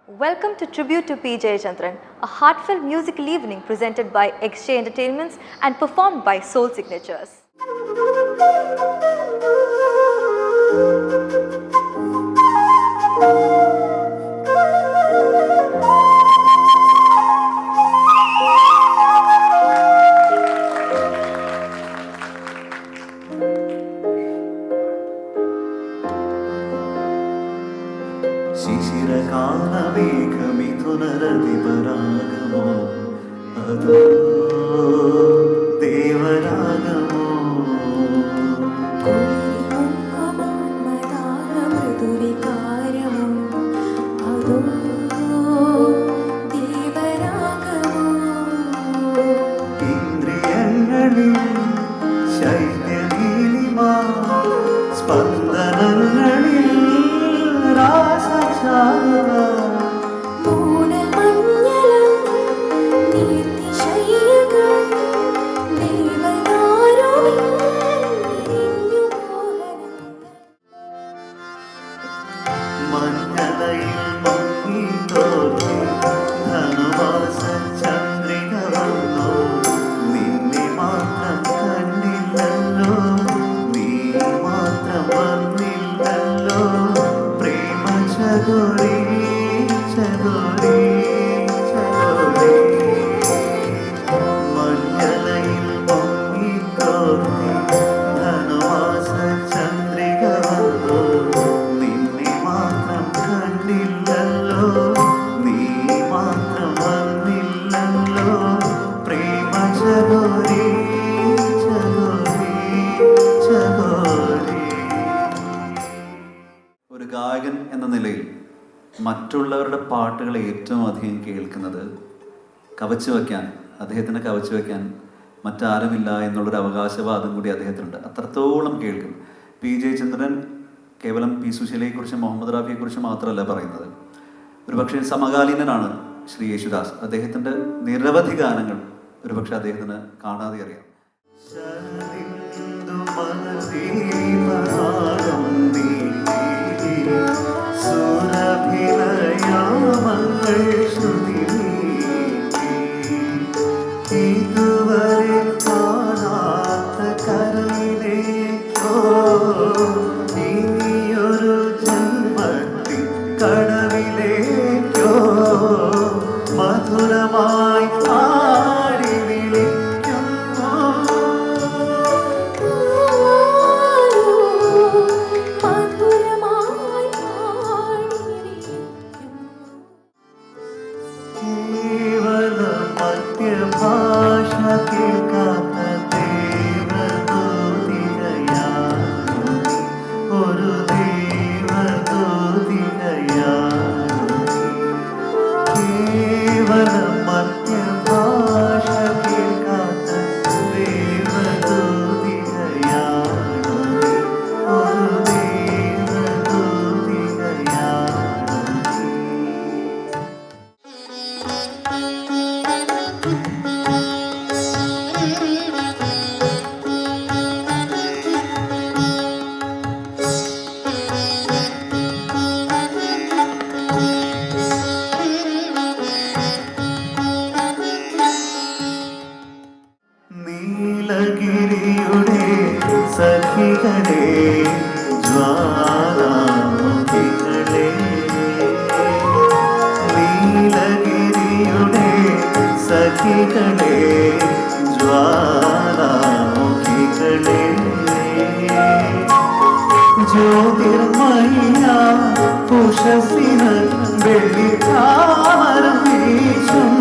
Welcome to Tribute to P. Jayachandran, a heartfelt musical evening presented by XJ Entertainments and performed by Soul Signatures. ശിശിരകാലമേഘമിഥുനരതിപരാഗമോ അതോ ദേവരാഗമോ അതോ ദേവരാഗമോ ഇന്ദ്രിയങ്ങളിൽ ശൈത്യനീലിമ സ്പന്ദനങ്ങളിൽ രാസചാരുത മഞ്ഞലയിൽ മങ്ങിത്തോന്നി ധനുവാസ ചന്ദ്രിക വന്നു നിന്നെ മാത്രം കണ്ടില്ലല്ലോ നീ മാത്രം വന്നില്ലല്ലോ പ്രേമ ചകോരി ചകോരി ചകോരി മഞ്ഞലയിൽ മങ്ങിത്തോന്നി ധനുവാസ ചന്ദ്രിക വന്നു നിന്നെ മാത്രം കണ്ടില്ലല്ലോ നീ മാത്രം വന്നില്ലല്ലോ പ്രേമ ചകോരി ചകോരി ചകോരി. ഒരു ഗായകൻ എന്ന നിലയിൽ മറ്റുള്ളവരുടെ പാട്ടുകൾ ഏറ്റവും അധികം കേൾക്കുന്നത് കവച്ചു വയ്ക്കാൻ, അദ്ദേഹത്തിന് കവച്ചു വയ്ക്കാൻ മറ്റാരുമില്ല എന്നുള്ളൊരു അവകാശവാദം കൂടി അദ്ദേഹത്തിനുണ്ട്. അത്രത്തോളം കേൾക്കും. പി ജയചന്ദ്രൻ കേവലം പി സുശീലയെക്കുറിച്ചും മുഹമ്മദ് റാഫിയെക്കുറിച്ചും മാത്രമല്ല പറയുന്നത്. ഒരുപക്ഷെ സമകാലീനനാണ് ശ്രീ യേശുദാസ്. അദ്ദേഹത്തിൻ്റെ നിരവധി ഗാനങ്ങൾ ഒരുപക്ഷെ അദ്ദേഹത്തിന് കാണാതെ അറിയാം. ഇതുവരെ കാണാത്ത കരയിലേക്കോ ഇനിയൊരു ജന്മത്തിൽ കടവിലേക്കോ മധുരമായി ആടി വിളിക്കുന്നു. കേവല മധ്യഭാഷ കേൾക്കാത്ത ദേവദൂതികയാണു നീ, ഒരു ദേവദൂതികയാണു നീ. കേവല മധ്യഭാഷ കേൾക്കാത്ത ദേവദൂതികയാണു നീ, ഒരു ദേവദൂതികയാണു നീ. നീലഗിരിയുടെ സഖികളെ ജ്വാലാമുഖികളെ, നീലഗിരിയുടെ സഖികളെ ജ്വാലാമുഖികളെ, ജ്യോതിർമയ പുഷസിന് വെള്ളിത്താമരം വീശും